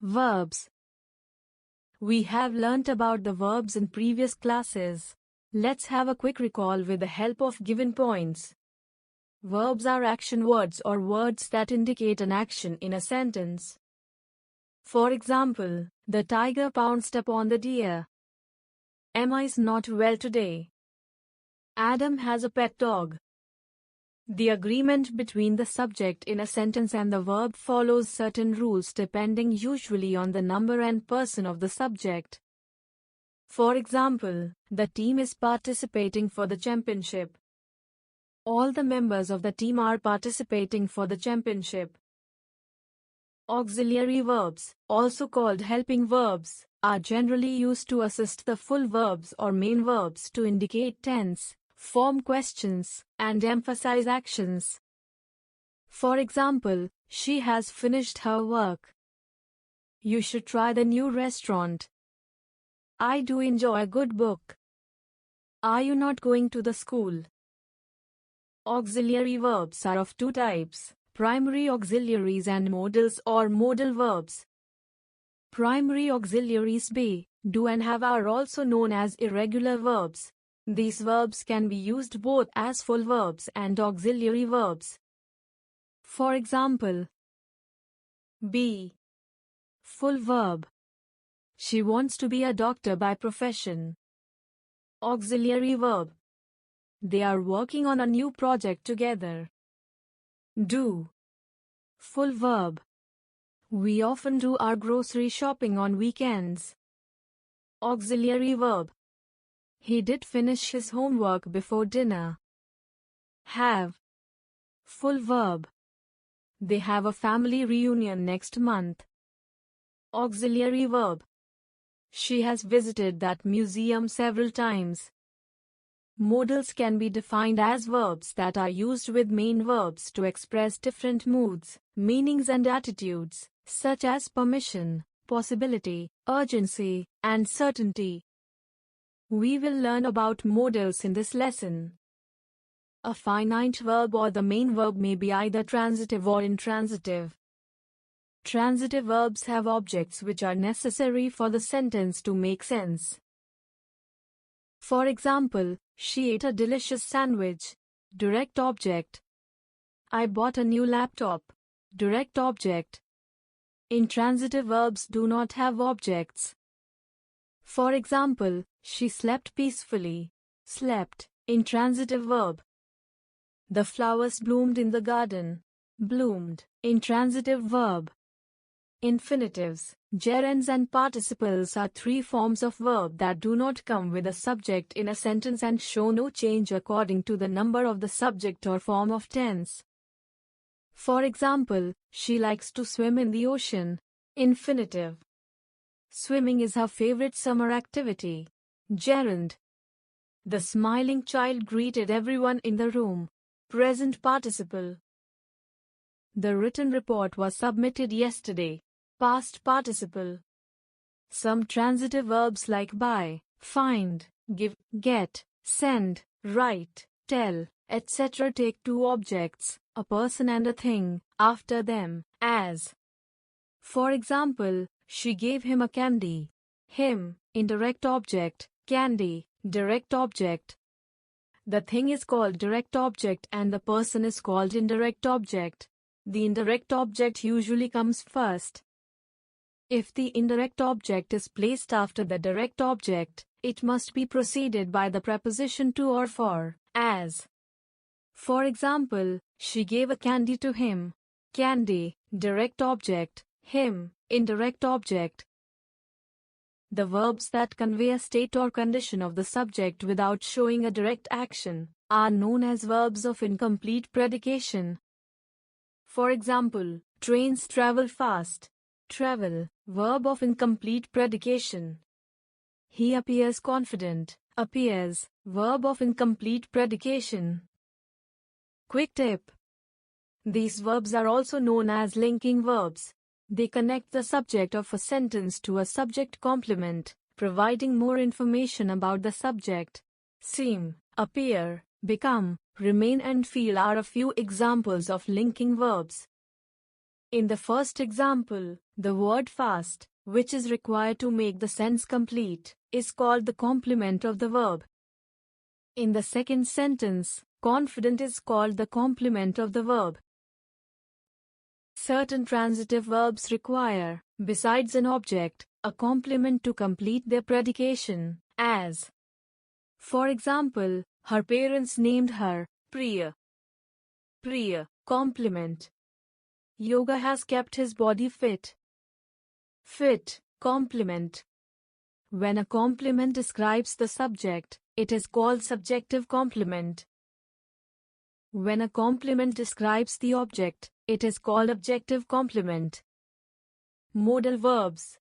Verbs. We have learnt about the verbs in previous classes. Let's have a quick recall with the help of given points. Verbs are action words or words that indicate an action in a sentence. For example, the tiger pounced upon the deer. Emma is not well today. Adam has a pet dog. The agreement between the subject in a sentence and the verb follows certain rules depending usually on the number and person of the subject. For example, the team is participating for the championship. All the members of the team are participating for the championship. Auxiliary verbs, also called helping verbs, are generally used to assist the full verbs or main verbs to indicate tense, form questions, and emphasize actions. For example, she has finished her work. You should try the new restaurant. I do enjoy a good book. Are you not going to the school? Auxiliary verbs are of two types: primary auxiliaries and modals or modal verbs. Primary auxiliaries be, do and have are also known as irregular verbs. These verbs can be used both as full verbs and auxiliary verbs. For example, be, full verb. She wants to be a doctor by profession. Auxiliary verb. They are working on a new project together. Do, full verb. We often do our grocery shopping on weekends. Auxiliary verb. He did finish his homework before dinner. Have, full verb. They have a family reunion next month. Auxiliary verb. She has visited that museum several times. Modals can be defined as verbs that are used with main verbs to express different moods, meanings and attitudes, such as permission, possibility, urgency, and certainty. We will learn about modals in this lesson. A finite verb or the main verb may be either transitive or intransitive. Transitive verbs have objects which are necessary for the sentence to make sense. For example, she ate a delicious sandwich. Direct object. I bought a new laptop. Direct object. Intransitive verbs do not have objects. For example, she slept peacefully. Slept, intransitive verb. The flowers bloomed in the garden. Bloomed, intransitive verb. Infinitives, gerunds and participles are three forms of verb that do not come with a subject in a sentence and show no change according to the number of the subject or form of tense. For example, she likes to swim in the ocean. Infinitive. Swimming is her favorite summer activity. Gerund. The smiling child greeted everyone in the room. Present participle. The written report was submitted yesterday. Past participle. Some transitive verbs like buy, find, give, get, send, write, tell, etc. take two objects, a person and a thing, after them, as. For example, she gave him a candy. Him, indirect object, candy, direct object. The thing is called direct object and the person is called indirect object. The indirect object usually comes first. If the indirect object is placed after the direct object, it must be preceded by the preposition to or for, as. For example, she gave a candy to him. Candy, direct object, him, indirect object. The verbs that convey a state or condition of the subject without showing a direct action are known as verbs of incomplete predication. For example, trains travel fast. Travel, verb of incomplete predication. He appears confident. Appears, verb of incomplete predication. Quick tip. These verbs are also known as linking verbs. They connect the subject of a sentence to a subject complement, providing more information about the subject. Seem, appear, become, remain and feel are a few examples of linking verbs. In the first example, the word fast, which is required to make the sentence complete, is called the complement of the verb. In the second sentence, confident is called the complement of the verb. Certain transitive verbs require, besides an object, a complement to complete their predication, as, for example, her parents named her Priya. Priya, complement. Yoga has kept his body fit. Fit, complement. When a complement describes the subject, it is called subjective complement. When a complement describes the object, it is called objective complement. Modal verbs.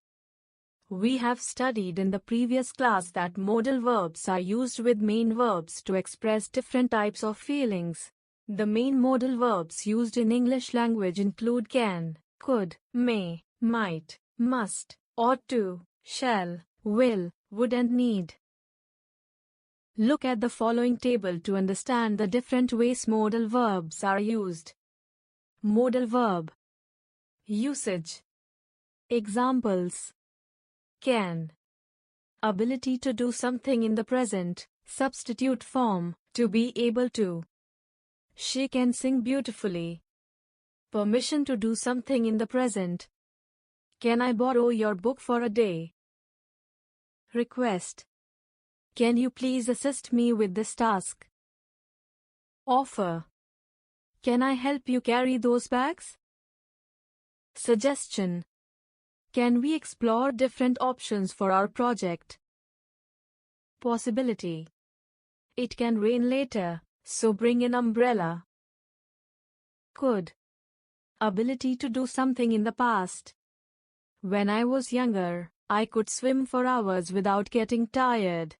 We have studied in the previous class that modal verbs are used with main verbs to express different types of feelings. The main modal verbs used in English language include can, could, may, might, must, ought to, shall, will, would and need. Look at the following table to understand the different ways modal verbs are used. Modal verb. Usage. Examples. Can. Ability to do something in the present, substitute form, to be able to. She can sing beautifully. Permission to do something in the present. Can I borrow your book for a day? Request. Can you please assist me with this task? Offer. Can I help you carry those bags? Suggestion. Can we explore different options for our project? Possibility. It can rain later, so bring an umbrella. Could. Ability to do something in the past. When I was younger, I could swim for hours without getting tired.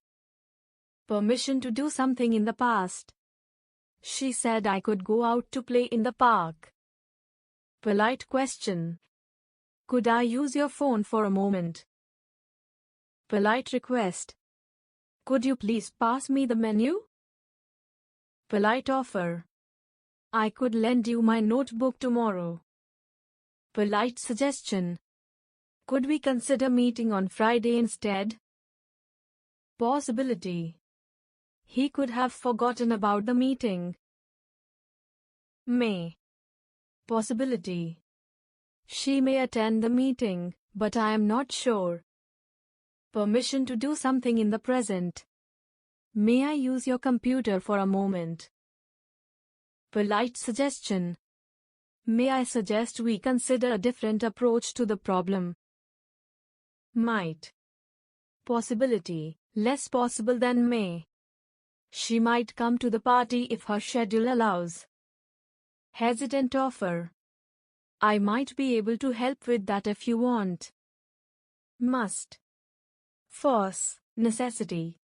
Permission to do something in the past. She said I could go out to play in the park. Polite question. Could I use your phone for a moment? Polite request. Could you please pass me the menu? Polite offer. I could lend you my notebook tomorrow. Polite suggestion. Could we consider meeting on Friday instead? Possibility. He could have forgotten about the meeting. May. Possibility. She may attend the meeting, but I am not sure. Permission to do something in the present. May I use your computer for a moment? Polite suggestion. May I suggest we consider a different approach to the problem? Might. Possibility, less possible than may. She might come to the party if her schedule allows. Hesitant offer. I might be able to help with that if you want. Must. Force, necessity.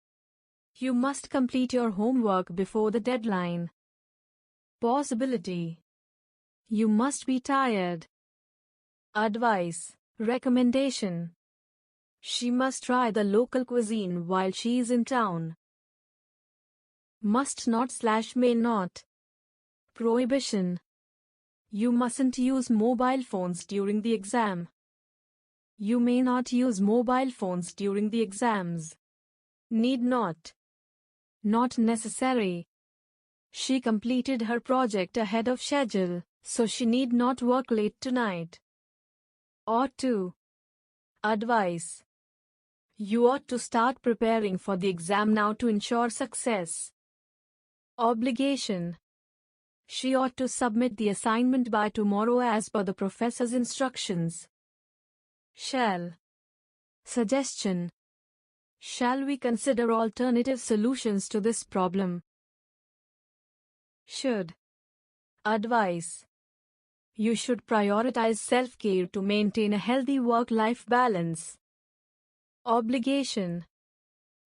You must complete your homework before the deadline. Possibility. You must be tired. Advice, recommendation. She must try the local cuisine while she is in town. Must not/may not. Prohibition. You mustn't use mobile phones during the exam. You may not use mobile phones during the exams. Need not. Not necessary. She completed her project ahead of schedule, so she need not work late tonight. Ought to. Advice. You ought to start preparing for the exam now to ensure success. Obligation. She ought to submit the assignment by tomorrow as per the professor's instructions. Shall. Suggestion. Shall we consider alternative solutions to this problem? Should. Advice. You should prioritize self-care to maintain a healthy work-life balance. Obligation.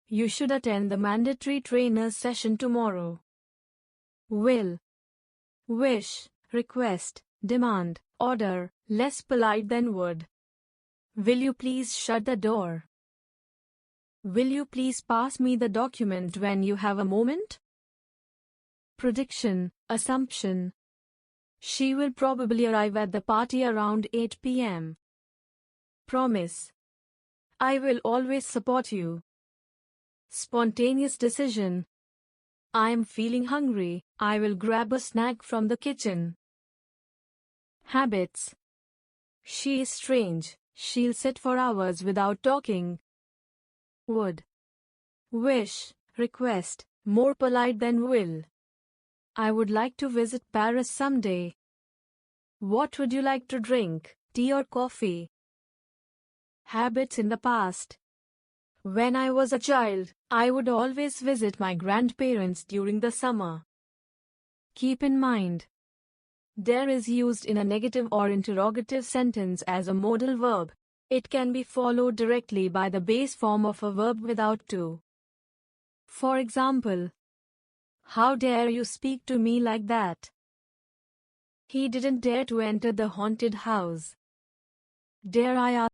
You should attend the mandatory trainer's session tomorrow. Will. Wish, request, demand, order, less polite than would. Will you please shut the door? Will you please pass me the document when you have a moment? Prediction, assumption. She will probably arrive at the party around 8 p.m. Promise. I will always support you. Spontaneous decision. I am feeling hungry. I will grab a snack from the kitchen. Habits. She is strange. She'll sit for hours without talking. Would. Wish. Request. More polite than will. I would like to visit Paris someday. What would you like to drink, tea or coffee? Habits in the past. When I was a child, I would always visit my grandparents during the summer. Keep in mind, there is used in a negative or interrogative sentence as a modal verb. It can be followed directly by the base form of a verb without to. For example, how dare you speak to me like that? He didn't dare to enter the haunted house. Dare I ask?